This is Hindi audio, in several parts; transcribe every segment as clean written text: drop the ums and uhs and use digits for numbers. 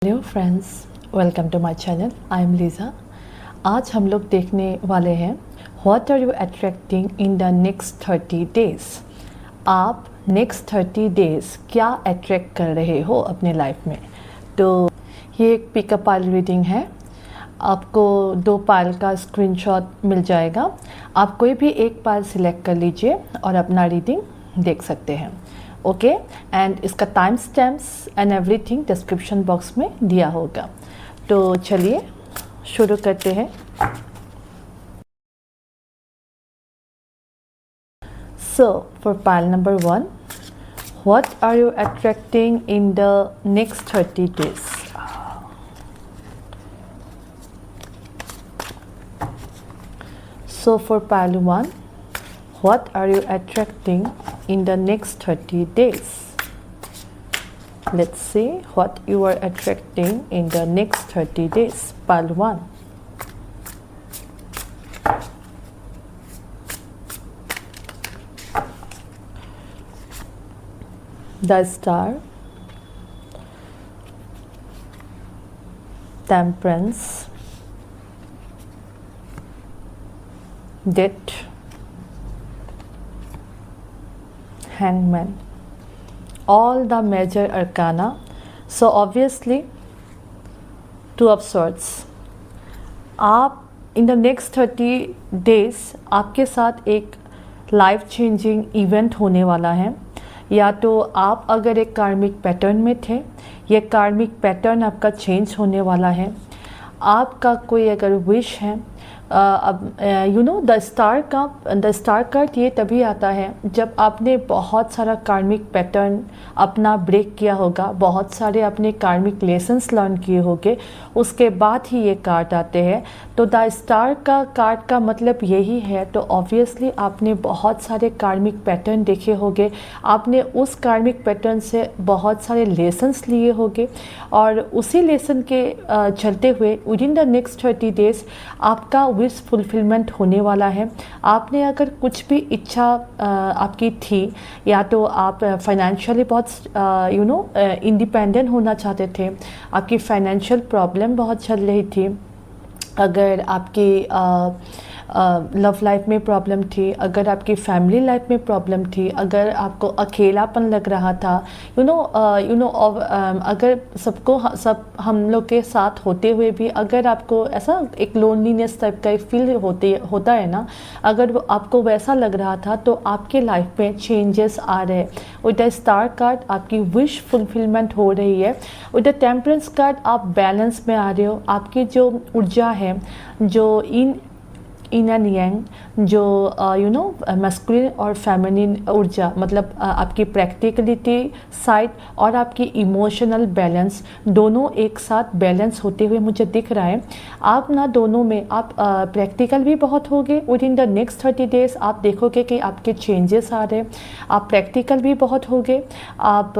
Hello friends, welcome to my channel. I am Liza. आज हम लोग देखने वाले हैं what are you attracting in the next 30 days. आप नेक्स्ट 30 डेज़ क्या अट्रैक्ट कर रहे हो अपने लाइफ में। तो ये एक पिकअप पाइल रीडिंग है। आपको 2 पाइल का स्क्रीनशॉट मिल जाएगा। आप कोई भी एक पाइल सिलेक्ट कर लीजिए और अपना रीडिंग देख सकते हैं। ओके, एंड इसका time stamps and everything description box में दिया होगा। तो चलिए शुरू करते हैं। So for pile number 1, what are you attracting in the next 30 days. So for pile 1, what are you attracting in the next 30 days? Let's see what you are attracting in the next 30 days. Pile 1. The Star, Temperance, Death, Hangman, all the major arcana. So obviously 2 of swords. आप in the next 30 days आपके साथ एक लाइफ चेंजिंग इवेंट होने वाला है। या तो आप अगर एक कार्मिक पैटर्न में थे, ये कार्मिक पैटर्न आपका चेंज होने वाला है। आपका कोई अगर विश है, अब द स्टार कार्ड ये तभी आता है जब आपने बहुत सारा कार्मिक पैटर्न अपना ब्रेक किया होगा, बहुत सारे अपने कार्मिक लेसन्स लर्न किए होंगे, उसके बाद ही ये कार्ड आते हैं। तो द स्टार का कार्ड का मतलब यही है। तो ऑब्वियसली आपने बहुत सारे कार्मिक पैटर्न देखे होंगे, आपने उस कार्मिक पैटर्न से बहुत सारे लेसन्स लिए होंगे और उसी लेसन के चलते हुए with in the next 30 days आपका विश फुलफिलमेंट होने वाला है। आपने अगर कुछ भी इच्छा आपकी थी, या तो आप फाइनेंशियली बहुत इंडिपेंडेंट होना चाहते थे, आपकी फाइनेंशियल प्रॉब्लम बहुत चल रही थी, अगर आपकी लव लाइफ में प्रॉब्लम थी, अगर आपकी फैमिली लाइफ में प्रॉब्लम थी, अगर आपको अकेलापन लग रहा था, अगर सब हम लोग के साथ होते हुए भी अगर आपको ऐसा एक लोनलीनेस टाइप का फील होता है ना, अगर वो आपको वैसा लग रहा था, तो आपके लाइफ में चेंजेस आ रहे हैं। विद द स्टार कार्ड आपकी विश फुलफिलमेंट हो रही है। विद द टेम्परेंस कार्ड आप बैलेंस में आ रहे हो। आपकी जो ऊर्जा है, जो इन एंड यांग, जो मैस्कुलिन और फेमिनिन ऊर्जा, मतलब आपकी प्रैक्टिकलिटी साइड और आपकी इमोशनल बैलेंस, दोनों एक साथ बैलेंस होते हुए मुझे दिख रहा है। आप ना दोनों में आप प्रैक्टिकल भी बहुत होगे। With in the next 30 days आप देखोगे कि आपके चेंजेस आ रहे हैं। आप प्रैक्टिकल भी बहुत होगे। आप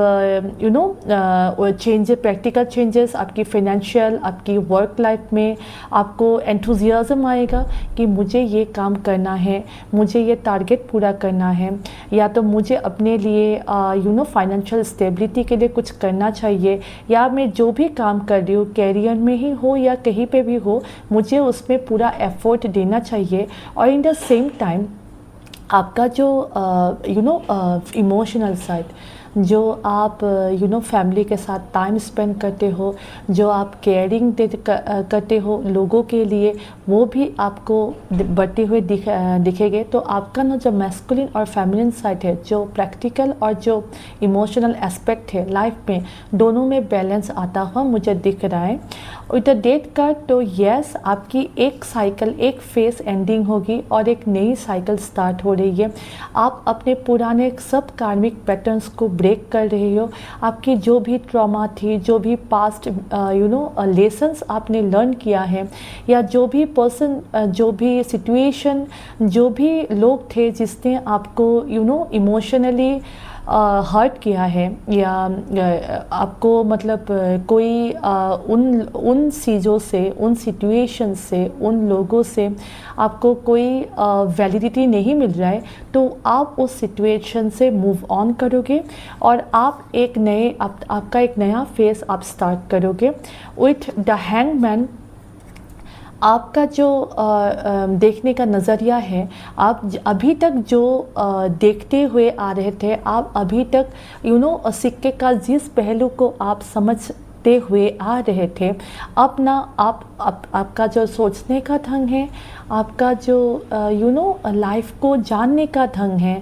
प्रैक्टिकल चेंजेस आपकी फाइनेंशियल, आपकी वर्क लाइफ में आपको एंथुजियाज्म आएगा कि मुझे ये काम करना है, मुझे ये टारगेट पूरा करना है, या तो मुझे अपने लिए फाइनेंशियल स्टेबिलिटी के लिए कुछ करना चाहिए, या मैं जो भी काम कर रही हूँ कैरियर में ही हो या कहीं पे भी हो, मुझे उसमें पूरा एफर्ट देना चाहिए। और इन द सेम टाइम आपका जो इमोशनल साइड, जो आप फैमिली के साथ टाइम स्पेंड करते हो, जो आप केयरिंग करते हो लोगों के लिए, वो भी आपको बढ़ते हुए दिखेंगे। तो आपका ना जो मैस्कुलिन और फेमिनिन साइड है, जो प्रैक्टिकल और जो इमोशनल एस्पेक्ट है लाइफ में, दोनों में बैलेंस आता हुआ मुझे दिख रहा है। विद द डेथ कार्ड, तो यस, आपकी एक साइकिल, एक फेस एंडिंग होगी और एक नई साइकिल स्टार्ट हो रही है। आप अपने पुराने सब कार्मिक पैटर्न्स को ब्रेक कर रहे हो। आपकी जो भी ट्रॉमा थी, जो भी पास्ट लेसन्स आपने लर्न किया है, या जो भी पर्सन, जो भी सिचुएशन, जो भी लोग थे जिसने आपको इमोशनली हर्ट किया है, या आपको मतलब कोई उन चीज़ों से, उन सिचुएशन से, उन लोगों से आपको कोई वैलिडिटी नहीं मिल रहा है, तो आप उस सिचुएशन से मूव ऑन करोगे और आप एक नए आपका एक नया फेस आप स्टार्ट करोगे विथ द हैंगमैन। आपका जो देखने का नज़रिया है, आप अभी तक जो देखते हुए आ रहे थे, आप अभी तक सिक्के का जिस पहलू को आप समझते हुए आ रहे थे, अपना आपका जो सोचने का ढंग है, आपका जो लाइफ को जानने का ढंग है,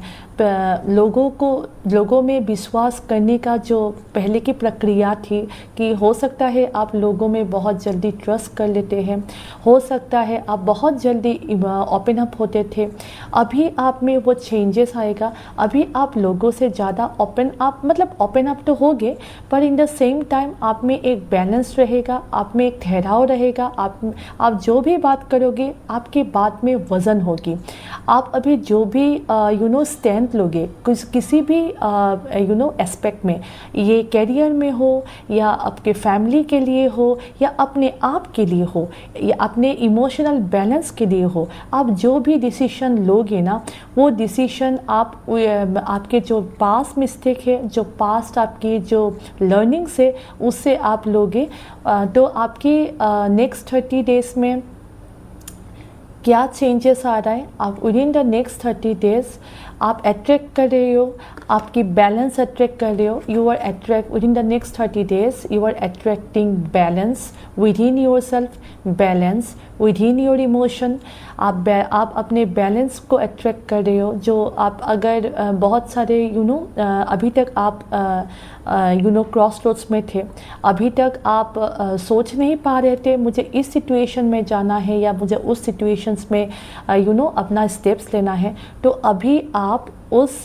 लोगों में विश्वास करने का जो पहले की प्रक्रिया थी कि हो सकता है आप लोगों में बहुत जल्दी ट्रस्ट कर लेते हैं, हो सकता है आप बहुत जल्दी ओपन अप होते थे, अभी आप में वो चेंजेस आएगा। अभी आप लोगों से ज़्यादा ओपन अप तो होगे, पर इन द सेम टाइम आप में एक बैलेंस रहेगा, आप में एक ठहराव रहेगा। आप जो भी बात करोगे, आपकी बात में वज़न होगी। आप अभी जो भी स्टैंड लोगे किसी भी एस्पेक्ट में, ये करियर में हो या आपके फैमिली के लिए हो या अपने आप के लिए हो या अपने इमोशनल बैलेंस के लिए हो, आप जो भी डिसीजन लोगे ना, वो डिसीजन आपके जो पास्ट मिस्टेक है, जो पास्ट आपकी जो लर्निंग्स है, उससे आप लोगे। तो आपकी नेक्स्ट 30 डेज में क्या चेंजेस आ रहा है, आप with in the next 30 days आप अट्रैक्ट कर रहे हो, आपकी बैलेंस अट्रैक्ट कर रहे हो। You are attract with in the next 30 days, you are attracting balance within yourself, balance within your emotion. आप अपने बैलेंस को अट्रैक्ट कर रहे हो। जो आप अगर बहुत सारे अभी तक आप क्रॉस रोड्स में थे, अभी तक आप सोच नहीं पा रहे थे मुझे इस सिचुएशन में जाना है या मुझे उस सिचुएशंस में अपना स्टेप्स लेना है, तो अभी आप उस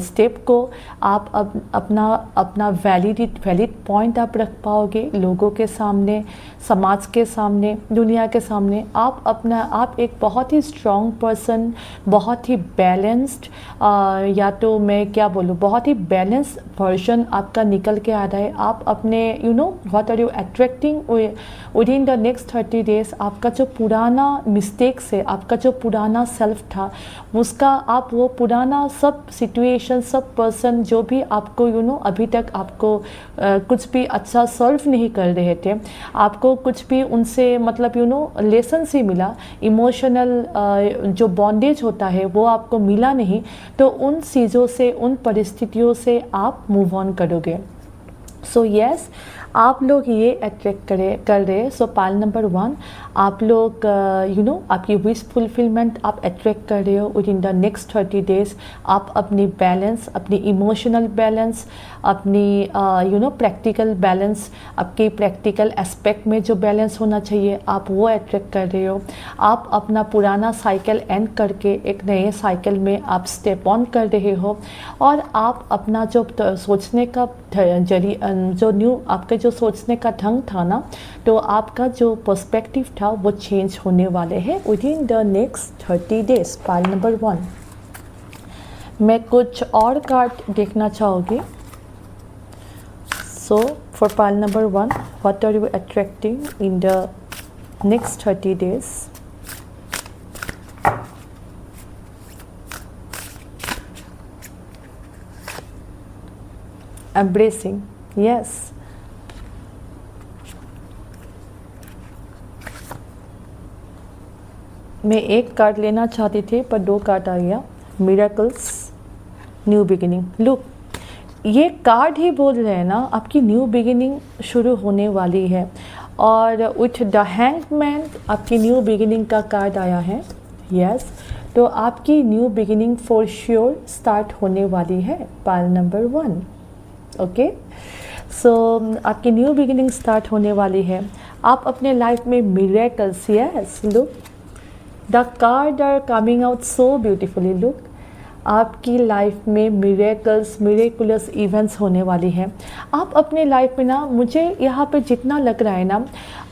स्टेप को आप अपना वैलिड पॉइंट आप रख पाओगे लोगों के सामने, समाज के सामने, दुनिया के सामने। आप एक बहुत ही स्ट्रॉन्ग पर्सन, बहुत ही बैलेंस्ड, या तो मैं क्या बोलूँ, बहुत ही बैलेंस वर्जन आपका निकल के आ रहा है। आप अपने what are you attracting with in the next 30 days. आपका जो पुराना मिस्टेक्स है, आपका जो पुराना सेल्फ था, उसका आप वो पुराना सब सिचुएशन, सब पर्सन जो भी आपको अभी तक आपको कुछ भी अच्छा सॉल्व नहीं कर रहे थे, आपको कुछ भी उनसे मतलब लेसन से मिला, इमोशनल जो बॉन्डेज होता है वो आपको मिला नहीं, तो उन चीज़ों से, उन परिस्थितियों से आप मूव ऑन करोगे। सो यस, आप लोग ये अट्रैक्ट कर रहे। सो पाल नंबर 1, आप लोग आपकी विश फुलफिलमेंट आप अट्रैक्ट कर रहे हो with in the next 30 days. आप अपनी बैलेंस, अपनी इमोशनल बैलेंस, अपनी प्रैक्टिकल बैलेंस, आपके प्रैक्टिकल एस्पेक्ट में जो बैलेंस होना चाहिए, आप वो अट्रैक्ट कर रहे हो। आप अपना पुराना साइकिल एंड करके एक नए साइकिल में आप स्टेप ऑन कर रहे हो, और आप अपना जो सोचने का आपके जो सोचने का ढंग था ना, तो आपका जो पर्सपेक्टिव था वो चेंज होने वाले हैं with in the next 30 days. Pile number 1, मैं कुछ और कार्ड देखना चाहूँगी। So for pile number 1, what are you attracting in the next 30 days? Embracing, yes. मैं एक कार्ड लेना चाहती थी पर 2 कार्ड आ गया। Miracles, new beginning. लुक, ये कार्ड ही बोल रहे हैं ना, आपकी न्यू बिगिनिंग शुरू होने वाली है। और विथ द हैंगमैन आपकी न्यू बिगिनिंग का कार्ड आया है। यस, तो आपकी new beginning for sure start होने वाली है। पाल नंबर 1, ओके। सो आपकी न्यू बिगिनिंग स्टार्ट होने वाली है। आप अपने लाइफ में miracles, yes, look the card are coming out so beautifully. Look, आपकी लाइफ में मिरेकुलस इवेंट्स होने वाली हैं। आप अपने लाइफ में ना, मुझे यहाँ पे जितना लग रहा है ना,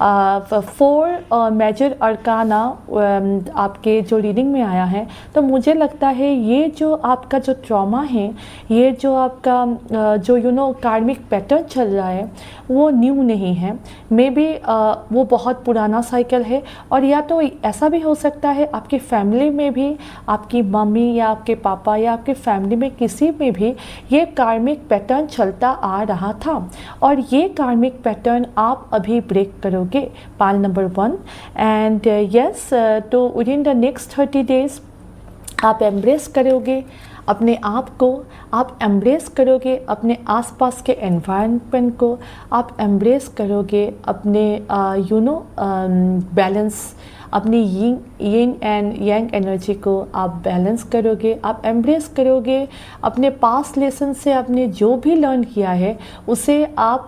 4 मेजर अरकाना आपके जो रीडिंग में आया है, तो मुझे लगता है ये जो आपका जो ट्रॉमा है, ये जो आपका जो कार्मिक पैटर्न चल रहा है, वो न्यू नहीं है। मे बी वो बहुत पुराना साइकिल है, और या तो ऐसा भी हो सकता है आपकी फैमिली में भी, आपकी मम्मी या आपके पापा या आपके फैमिली में किसी में भी ये कार्मिक पैटर्न चलता आ रहा था, और ये कार्मिक पैटर्न आप अभी ब्रेक करोगे, पाल नंबर 1। एंड यस, तो with in the next 30 days आप एम्ब्रेस करोगे अपने आप को, आप एम्ब्रेस करोगे अपने आसपास के एनवायरनमेंट को, आप एम्ब्रेस करोगे अपने बैलेंस, अपनी यिन एंड यांग एनर्जी को आप बैलेंस करोगे, आप एम्ब्रेस करोगे अपने पास्ट लेसन से आपने जो भी लर्न किया है उसे आप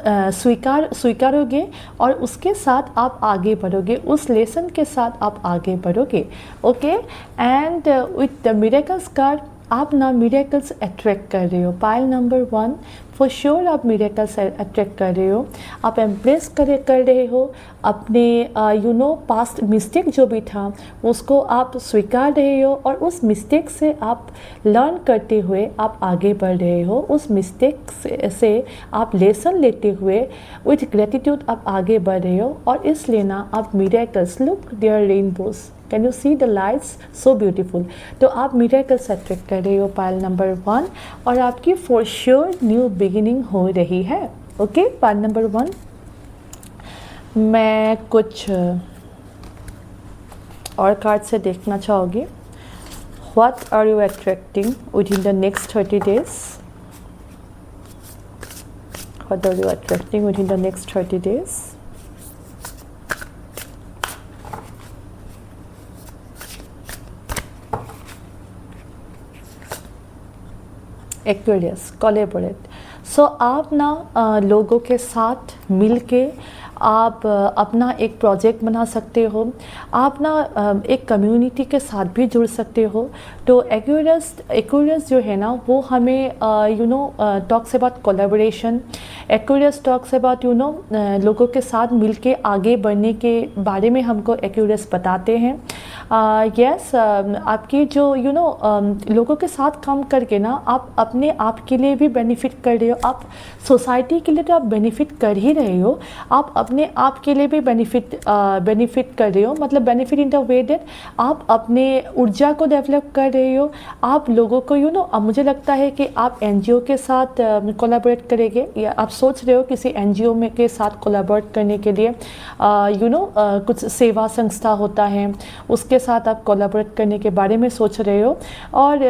स्वीकारोगे, और उसके साथ आप आगे बढ़ोगे, उस लेसन के साथ आप आगे बढ़ोगे। Okay, and with the miracles card आप ना मिरेकल्स अट्रैक्ट कर रहे हो। पाइल नंबर 1, फॉर श्योर आप मिरेकल्स अट्रैक्ट कर रहे हो, आप एम्प्रेस कर रहे हो अपने पास्ट मिस्टेक जो भी था उसको आप स्वीकार रहे हो, और उस मिस्टेक से आप लर्न करते हुए आप आगे बढ़ रहे हो, उस मिस्टेक से आप लेसन लेते हुए विथ ग्रेटिट्यूड आप आगे बढ़ रहे हो, और इसलिए ना आप miracles, look there rainbows, can you see the lights, so beautiful. तो आप मिरेकल्स अट्रैक्ट कर रहे हो पाइल नंबर 1, और आपकी फॉर श्योर न्यू बिगिनिंग हो रही है। Okay, pile number 1। मैं कुछ और कार्ड से देखना चाहूँगी। What are you attracting with in the next 30 days? What are you attracting with in the next 30 days? Aquarius, collaborate. So आप ना लोगों के साथ मिलके आप अपना एक प्रोजेक्ट बना सकते हो, आप ना एक कम्युनिटी के साथ भी जुड़ सकते हो। तो एक्वेरियस जो है ना, वो हमें talks about collaboration, Aquarius talks about लोगों के साथ मिलके आगे बढ़ने के बारे में हमको एक्वेरियस बताते हैं। यस, आपकी जो लोगों के साथ काम करके ना आप अपने आप के लिए भी बेनिफिट कर रहे हो, आप सोसाइटी के लिए तो आप बेनिफिट कर ही रहे हो, आप अपने आप के लिए भी बेनिफिट कर रहे हो। मतलब benefit in the way that आप अपने ऊर्जा को डेवलप कर रहे हो, आप लोगों को अब मुझे लगता है कि आप एनजीओ के साथ कोलैबोरेट करेंगे, या आप सोच रहे हो किसी एनजीओ में के साथ कोलैबोरेट करने के लिए, कुछ सेवा संस्था होता है उसके साथ आप कोलैबोरेट करने के बारे में सोच रहे हो, और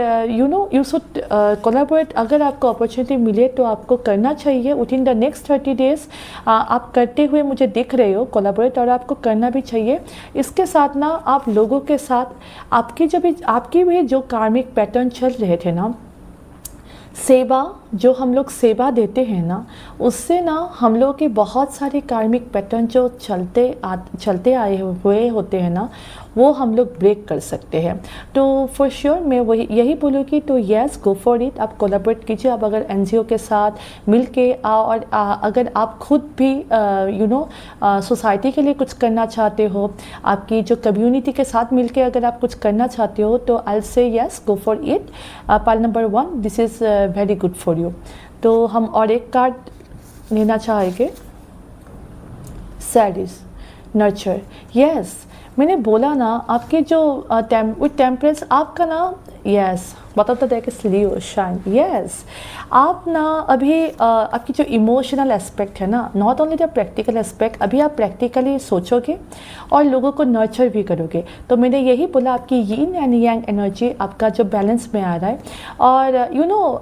यू शुड कोलैबोरेट। अगर आपको अपॉर्चुनिटी मिले तो आपको करना चाहिए with in the next 30 days. आप करते हुए मुझे दिख रहे हो कोलैबोरेट, और आपको करना भी चाहिए। इसके साथ ना आप लोगों के साथ आपकी भी जो कार्मिक पैटर्न चल रहे थे ना, सेवा, जो हम लोग सेवा देते हैं ना, उससे ना हम लोगों के बहुत सारे कार्मिक पैटर्न जो चलते आए हुए होते हैं ना, वो हम लोग ब्रेक कर सकते हैं। तो फॉर श्योर मैं यही बोलूँगी, तो येस, गो फॉर इट। आप कोलैबोरेट कीजिए, आप अगर एनजीओ के साथ मिल के और अगर आप खुद भी सोसाइटी के लिए कुछ करना चाहते हो, आपकी जो कम्युनिटी के साथ मिल के अगर आप कुछ करना चाहते हो, तो आई से yes, go for it. Pile number 1, this is very good for you. तो हम और एक कार्ड लेना चाहेंगे, सैडिस, नर्चर। यस, मैंने बोला ना, आपके जो टेम्परेंस आपका ना, यस, बताता है कि लियो शाइन। यस, आप ना अभी आपकी जो इमोशनल एस्पेक्ट है ना, not only the practical aspect, अभी आप प्रैक्टिकली सोचोगे और लोगों को नर्चर भी करोगे। तो मैंने यही बोला, आपकी यिन एंड यांग एनर्जी आपका जो बैलेंस में आ रहा है, और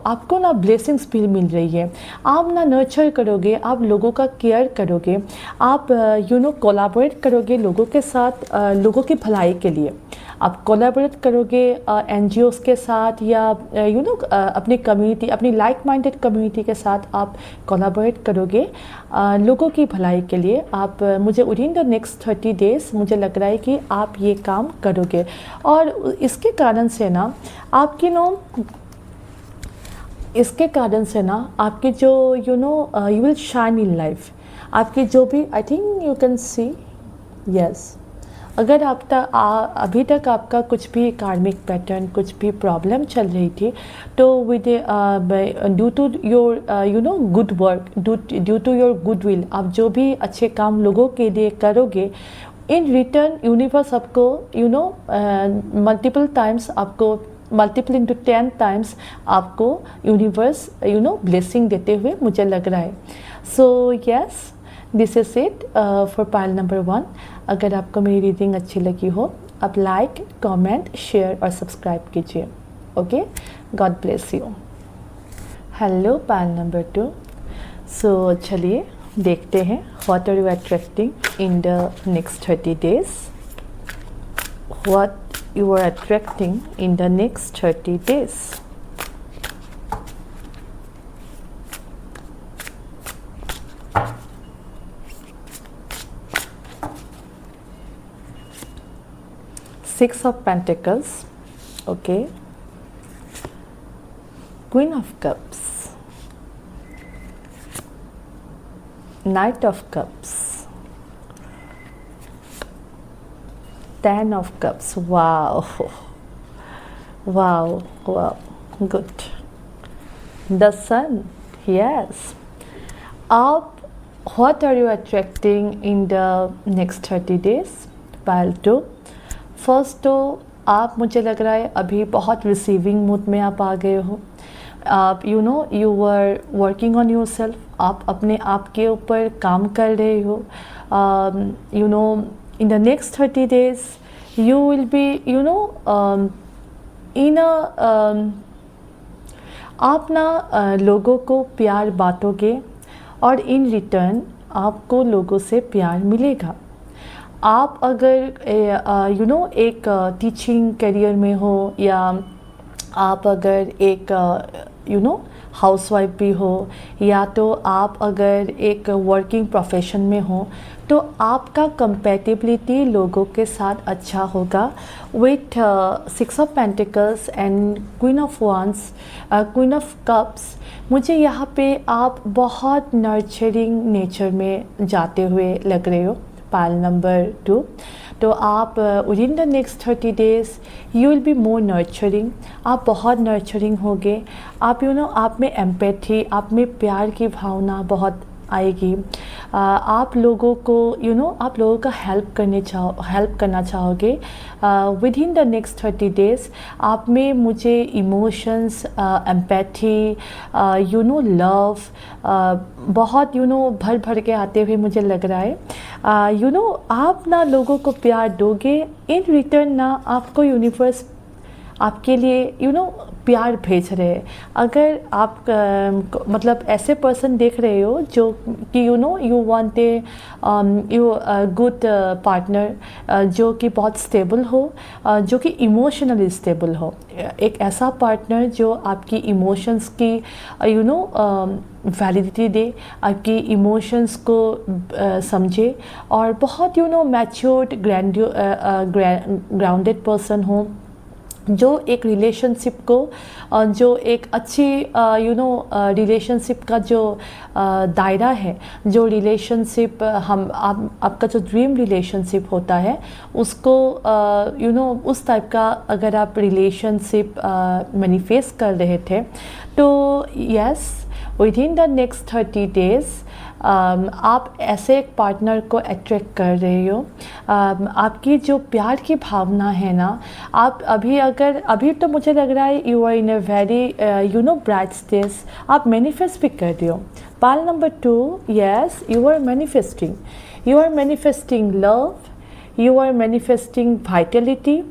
आपको ना ब्लेसिंग्स भी मिल रही है। आप ना नर्चर करोगे, आप लोगों का केयर करोगे, आप कोलैबोरेट करोगे लोगों के साथ, लोगों की भलाई के लिए। आप कोलैबोरेट करोगे NGOs के साथ या अपनी कम्युनिटी, अपनी लाइक माइंडेड कम्युनिटी के साथ आप कोलैबोरेट करोगे लोगों की भलाई के लिए। आप मुझे विदिन द नेक्स्ट 30 डेज़ मुझे लग रहा है कि आप ये काम करोगे, और इसके कारण से ना आपकी इसके कारण से ना आपकी जो you will shine in life. आपकी जो भी, I think you can see, yes, अगर अभी तक आपका कुछ भी कार्मिक पैटर्न, कुछ भी प्रॉब्लम चल रही थी, तो with due to your good work, due to your good will, आप जो भी अच्छे काम लोगों के लिए करोगे, इन रिटर्न यूनिवर्स आपको मल्टीपल टाइम्स, आपको मल्टीपल इंटू 10 टाइम्स आपको यूनिवर्स ब्लेसिंग देते हुए मुझे लग रहा है। So yes, this is it for pile number 1। अगर आपको मेरी रीडिंग अच्छी लगी हो, आप लाइक, कमेंट, शेयर और सब्सक्राइब कीजिए। Okay, God bless you. Hello pile number 2। So चलिए देखते हैं what are you attracting in the next 30 days. What you are attracting in the next 30 days. Six of Pentacles, okay. Queen of Cups, Knight of Cups, 10 of Cups. Wow, wow, wow, good. The Sun, yes. What are you attracting in the next 30 days? Pile 2. First तो आप, मुझे लग रहा है अभी बहुत रिसीविंग मूड में आप आ गए हो। आप you were working on your self, आप अपने आप के ऊपर काम कर रहे हो। in the next 30 days you will be in a आप ना लोगों को प्यार बांटोगे और इन रिटर्न आपको लोगों से प्यार मिलेगा। आप अगर एक टीचिंग करियर में हो, या आप अगर एक हाउसवाइफ भी हो, या तो आप अगर एक वर्किंग प्रोफेशन में हो, तो आपका कंपैटिबिलिटी लोगों के साथ अच्छा होगा। With 6 of pentacles and queen of wands, queen of cups, मुझे यहाँ पे आप बहुत नर्चरिंग नेचर में जाते हुए लग रहे हो। पाइल नंबर 2, तो आप within the next 30 days you will be more nurturing. आप बहुत नर्चरिंग होगे। आप आप में एम्पैथी, आप में प्यार की भावना बहुत आएगी। आप लोगों को आप लोगों का हेल्प करना चाहोगे। With in the next 30 days आप में मुझे इमोशंस, एम्पैथी, लव बहुत भर भर के आते हुए मुझे लग रहा है। आप ना लोगों को प्यार दोगे, इन रिटर्न ना आपको यूनिवर्स आपके लिए प्यार भेज रहे हैं। अगर आप मतलब ऐसे पर्सन देख रहे हो जो कि you want a good partner जो कि बहुत स्टेबल हो, जो कि इमोशनली स्टेबल हो। एक ऐसा पार्टनर जो आपकी इमोशंस की वैलिडिटी दे, आपकी इमोशंस को समझे, और बहुत मैच्योर्ड ग्राउंडेड पर्सन हो, जो एक रिलेशनशिप को, जो एक अच्छी रिलेशनशिप का जो दायरा है, जो रिलेशनशिप आपका जो ड्रीम रिलेशनशिप होता है उसको उस टाइप का अगर आप रिलेशनशिप मैनिफेस्ट कर रहे थे, तो yes, within the next 30 days आप ऐसे एक पार्टनर को अट्रैक्ट कर रहे हो। आपकी जो प्यार की भावना है ना, आप अभी तो मुझे लग रहा है you are in a very bright stage. आप मैनिफेस्ट भी कर रहे हो। Pile number 2, yes, you are manifesting love, you are manifesting vitality,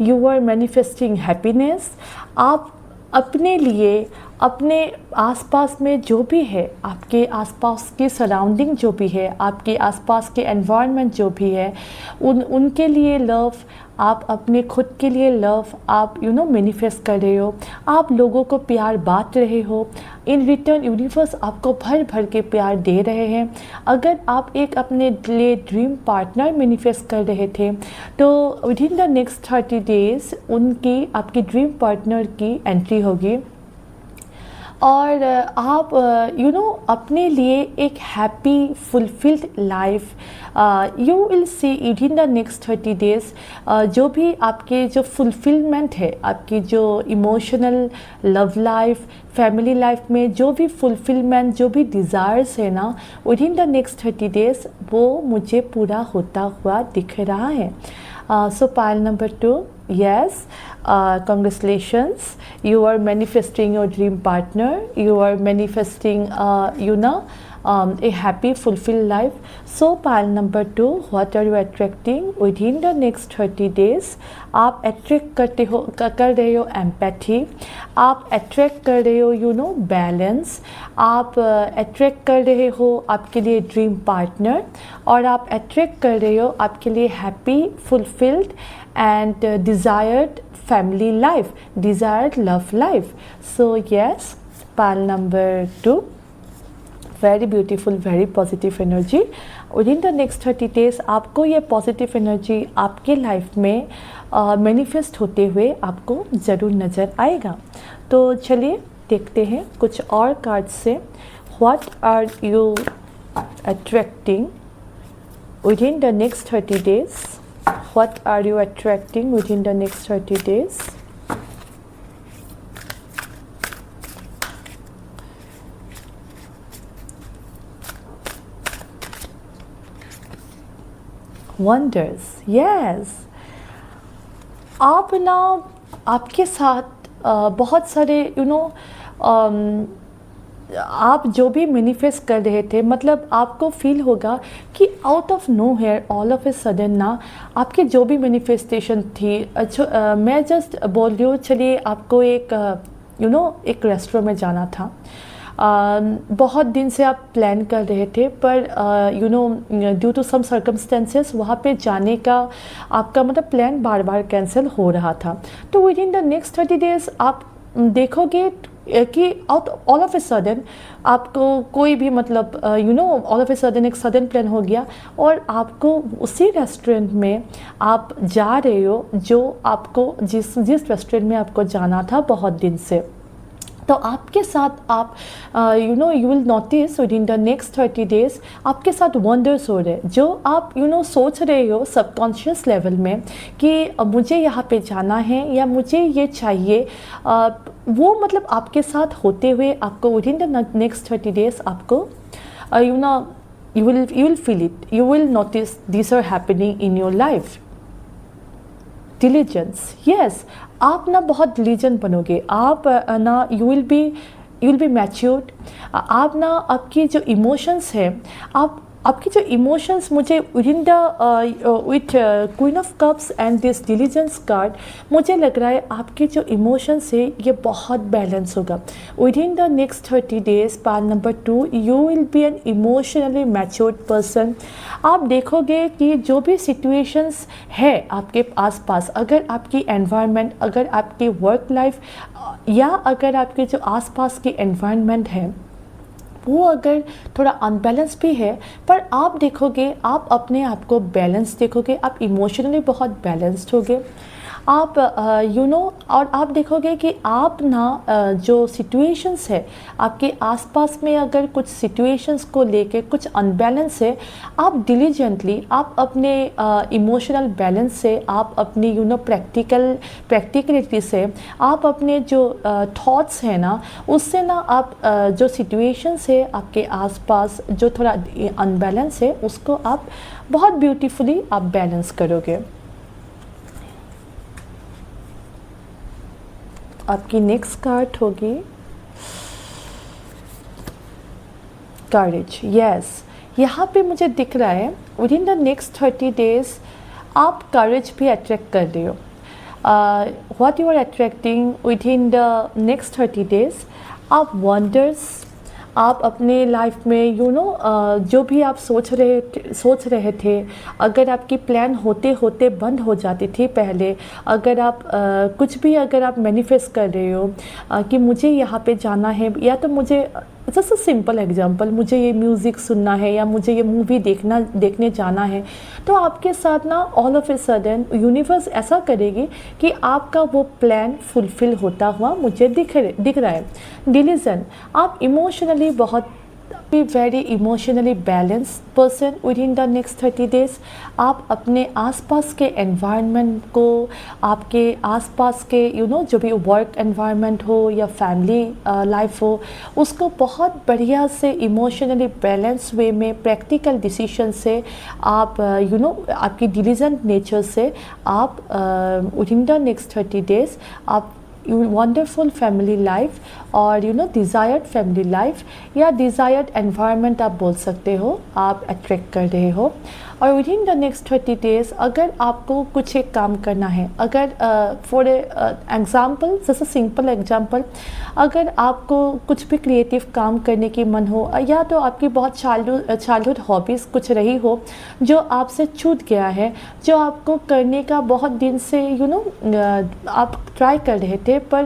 you are manifesting happiness. आप अपने लिए अपने आसपास में जो भी है, आपके आसपास की सराउंडिंग जो भी है, आपके आसपास के एनवायरनमेंट जो भी है, उनके लिए लव, आप अपने खुद के लिए लव आप मैनिफेस्ट कर रहे हो। आप लोगों को प्यार बांट रहे हो। इन रिटर्न यूनिवर्स आपको भर भर के प्यार दे रहे हैं। अगर आप एक अपने लिए ड्रीम पार्टनर मैनिफेस्ट कर रहे थे तो with in the next 30 days उनकी, आपकी ड्रीम पार्टनर की एंट्री होगी और आप अपने लिए एक happy fulfilled life you will see it in the next 30 days. जो भी आपके जो फुलफिलमेंट है, आपकी जो emotional love life, family life में जो भी फुलफिलमेंट, जो भी डिज़ायर्स है ना, with in the next 30 days वो मुझे पूरा होता हुआ दिख रहा है। So pile number 2, yes, congratulations, you are manifesting your dream partner, you are manifesting a happy fulfilled life. So pile number 2, what are you attracting within the next 30 days? आप अट्रैक्ट कर रहे हो एम्पैथी, आप अट्रैक्ट कर रहे हो बैलेंस, आप अट्रैक्ट कर रहे हो आपके लिए ड्रीम पार्टनर, और आप अट्रैक्ट कर रहे हो आपके लिए happy fulfilled and desired family life, desired love life. So yes, pile number 2, very beautiful, very positive energy. within the next 30 days आपको ये पॉजिटिव एनर्जी आपके लाइफ में मैनिफेस्ट होते हुए आपको ज़रूर नज़र आएगा। तो चलिए देखते हैं कुछ और कार्ड से, what are you attracting within the next 30 days? What are you attracting within the next 30 days? Wonders, yes. आप ना, आपके साथ बहुत सारे आप जो भी मैनिफेस्ट कर रहे थे, मतलब आपको फील होगा कि out of nowhere all of a sudden ना आपके जो भी मैनिफेस्टेशन थी, अच्छा मैं जस्ट बोल रही हूँ, चलिए आपको एक एक रेस्टोरेंट में जाना था, बहुत दिन से आप प्लान कर रहे थे, पर ड्यू टू सम सर्कमस्टेंसेस वहाँ पे जाने का आपका मतलब प्लान बार बार कैंसिल हो रहा था। तो with in the next 30 days आप देखोगे कि ऑल ऑफ ए सडन आपको कोई भी मतलब ऑल ऑफ ए सडन एक सडन प्लान हो गया और आपको उसी रेस्टोरेंट में आप जा रहे हो जो आपको जिस रेस्टोरेंट में आपको जाना था बहुत दिन से। तो आपके साथ आप you will notice with in the next 30 days आपके साथ वंडर्स हो रहे, जो आप सोच रहे हो सबकॉन्शियस लेवल में कि मुझे यहाँ पे जाना है या मुझे ये चाहिए, वो मतलब आपके साथ होते हुए आपको with in the next 30 days आपको you will feel it, you will notice these are happening in your life. Diligence, yes, आप ना बहुत डिलीजेंट बनोगे, आप ना यू विल बी मैच्योर्ड, आप ना आपकी जो इमोशंस है, आपकी जो इमोशंस मुझे with in the with queen of cups and this diligence card मुझे लग रहा है आपके जो इमोशंस है ये बहुत बैलेंस होगा with in the next 30 days. Part number 2, you will be an emotionally matured person. आप देखोगे कि जो भी सिचुएशंस है आपके आसपास, अगर आपकी एनवायरनमेंट, अगर आपकी वर्क लाइफ या अगर आपके जो आसपास की एनवायरनमेंट है वो अगर थोड़ा अनबैलेंस भी है, पर आप देखोगे, आप अपने आप को बैलेंस देखोगे, आप इमोशनली बहुत बैलेंस्ड होगे, आप और आप देखोगे कि आप ना जो सिचुएशंस है आपके आसपास में, अगर कुछ सिचुएशंस को लेके कुछ अनबैलेंस है, आप डिलीजेंटली, आप अपने इमोशनल बैलेंस से, आप अपनी प्रैक्टिकलिटी से, आप अपने जो थॉट्स हैं ना उससे ना आप जो सिचुएशंस है आपके आसपास जो थोड़ा अनबैलेंस है उसको आप बहुत ब्यूटीफुली आप बैलेंस करोगे। आपकी नेक्स्ट कार्ड होगी करेज, यस, यहाँ पे मुझे दिख रहा है with in the next 30 days आप करेज भी अट्रैक्ट कर रहे हो। What you are attracting with in the next 30 days, आप वंडर्स, आप अपने लाइफ में जो भी आप सोच रहे थे, अगर आपकी प्लान होते होते बंद हो जाती थी पहले, अगर आप कुछ भी अगर आप मैनिफेस्ट कर रहे हो कि मुझे यहाँ पे जाना है, या तो मुझे जस्ट अ सिंपल एग्जांपल, मुझे ये म्यूज़िक सुनना है या मुझे ये मूवी देखने जाना है, तो आपके साथ ना all of a sudden universe ऐसा करेगी कि आपका वो प्लान फुलफ़िल होता हुआ मुझे दिख रहा है। डिलीजन, आप इमोशनली बहुत be very emotionally balance person with in the next 30 days. आप अपने आसपास के एनवायरनमेंट को, आपके आसपास के जो भी वर्क एनवायरनमेंट हो या फैमिली लाइफ हो, उसको बहुत बढ़िया से इमोशनली बैलेंस वे में प्रैक्टिकल डिसीजन से आप आपकी डिलीजेंट नेचर से आप with in the next 30 days आप वंडरफुल फैमिली लाइफ और डिज़ायर्ड फैमिली लाइफ या डिज़ायर्ड एनवायरनमेंट आप बोल सकते हो, आप अट्रैक्ट कर रहे हो। और with in the next 30 days अगर आपको कुछ एक काम करना है, अगर फॉर एग्ज़ाम्पल, जैसे सिंपल एग्जांपल, अगर आपको कुछ भी क्रिएटिव काम करने की मन हो, या तो आपकी बहुत चाइल्डहुड हॉबीज़ कुछ रही हो जो आपसे छूट गया है, जो आपको करने का बहुत दिन से आप ट्राई कर रहे थे पर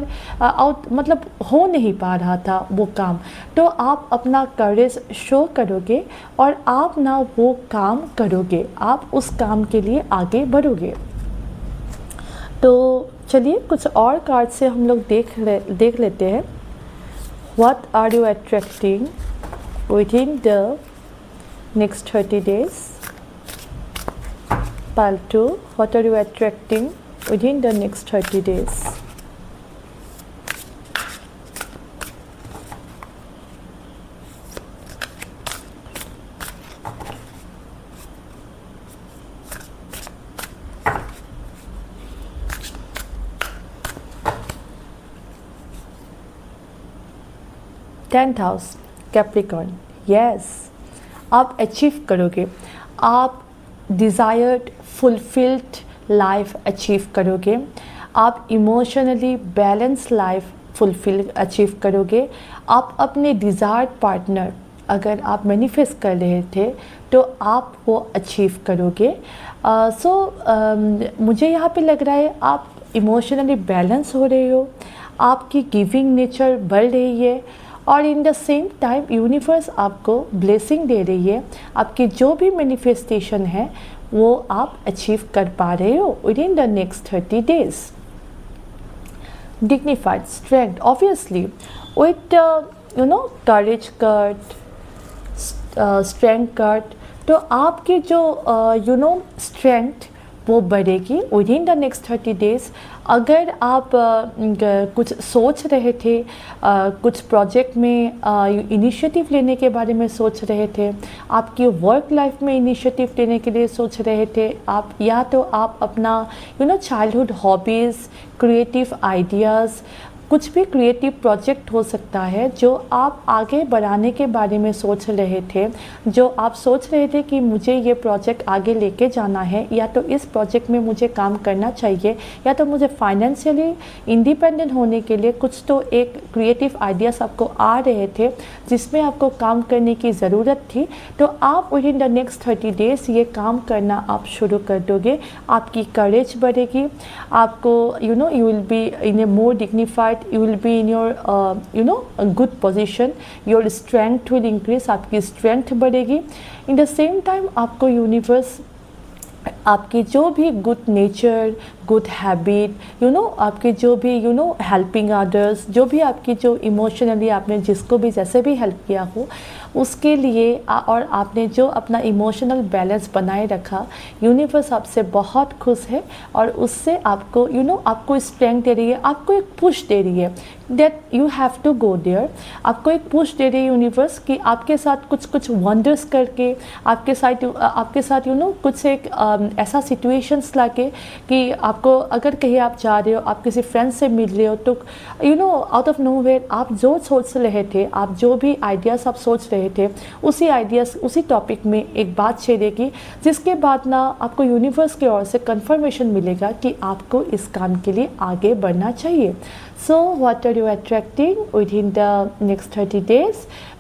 मतलब हो नहीं पा रहा था वो काम, तो आप अपना करेज शो करोगे और आप ना वो काम करोगे, आप उस काम के लिए आगे बढ़ोगे। तो चलिए कुछ और कार्ड से हम लोग देख लेते हैं। What are you attracting with in the next 30 days? Pile 2, what are you attracting with in the next 30 days? Tenth house, Capricorn. Yes, आप अचीव करोगे, आप डिज़ायर्ड फुलफिल्ड लाइफ अचीव करोगे, आप इमोशनली बैलेंस लाइफ अचीव करोगे, आप अपने डिज़ायर्ड पार्टनर अगर आप मैनिफेस्ट कर रहे थे तो आप वो अचीव करोगे। मुझे यहाँ पे लग रहा है आप इमोशनली बैलेंस हो रहे हो, आपकी गिविंग नेचर बढ़ रही है और in the same time universe आपको ब्लेसिंग दे रही है। आपकी जो भी मैनिफेस्टेशन है वो आप अचीव कर पा रहे हो with in the next 30 days. Dignified, strength, obviously with courage card, strength card, तो आपकी जो स्ट्रेंथ वो बढ़ेगी with in the next 30 days. अगर आप कुछ सोच रहे थे, कुछ प्रोजेक्ट में इनिशिएटिव लेने के बारे में सोच रहे थे, आपकी वर्क लाइफ में इनिशिएटिव लेने के लिए सोच रहे थे, आप या तो आप अपना चाइल्डहुड हॉबीज़, क्रिएटिव आइडियाज़, कुछ भी क्रिएटिव प्रोजेक्ट हो सकता है जो आप आगे बढ़ाने के बारे में सोच रहे थे, जो आप सोच रहे थे कि मुझे ये प्रोजेक्ट आगे लेके जाना है, या तो इस प्रोजेक्ट में मुझे काम करना चाहिए, या तो मुझे फाइनेंशियली इंडिपेंडेंट होने के लिए कुछ तो एक क्रिएटिव आइडियाज़ आपको आ रहे थे जिसमें आपको काम करने की ज़रूरत थी, तो आप with in the next 30 days ये काम करना आप शुरू कर दोगे। आपकी करेज बढ़ेगी, आपको you will be in A more dignified, you will be in your a good position, your strength will increase, आपकी strength बढ़ेगी। in the same time आपको यूनिवर्स आपकी जो भी गुड नेचर, गुड हैबिट, आपके जो भी हेल्पिंग अदर्स, जो भी आपकी जो इमोशनली आपने जिसको भी जैसे भी हेल्प किया हो उसके लिए और आपने जो अपना इमोशनल बैलेंस बनाए रखा, यूनिवर्स आपसे बहुत खुश है और उससे आपको आपको स्ट्रेंथ दे रही है, आपको एक पुश दे रही है that you have to go there. आपको एक पुश दे रही है यूनिवर्स कि आपके साथ कुछ वंडर्स करके, आपके साथ कुछ एक ऐसा सिचुएशंस लाके कि आपको अगर कहीं आप जा रहे हो, आप किसी फ्रेंड से मिल रहे हो, तो आउट ऑफ नोवेयर आप जो सोच रहे थे, आप जो भी आइडियाज़ आप सोच रहे थे, उसी आइडियाज़ उसी टॉपिक में एक बात छेड़ेगी, जिसके बाद ना आपको यूनिवर्स की ओर से कंफर्मेशन मिलेगा कि आपको इस काम के लिए आगे बढ़ना चाहिए। So what are you attracting with in the next 30 days?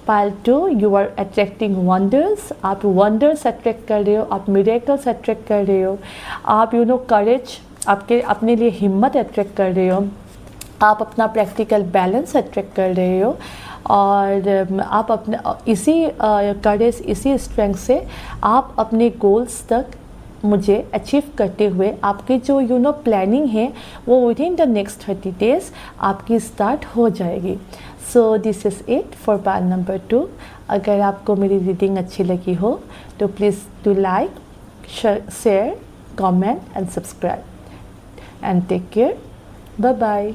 Pile 2, you are attracting wonders. आप वंडर्स अट्रैक्ट कर रहे हो, आप मिरेकल्स अट्रैक्ट कर रहे हो, आप करेज, आपके अपने लिए हिम्मत अट्रैक्ट कर रहे हो, आप अपना प्रैक्टिकल बैलेंस अट्रैक्ट कर रहे हो, और आप अपने इसी करेज, इसी स्ट्रेंथ से आप अपने गोल्स तक मुझे अचीव करते हुए आपकी जो प्लानिंग है वो with in the next 30 days आपकी स्टार्ट हो जाएगी। So this is it for part number 2। अगर आपको मेरी रीडिंग अच्छी लगी हो तो please do like, share, comment and subscribe, and take care. Bye bye.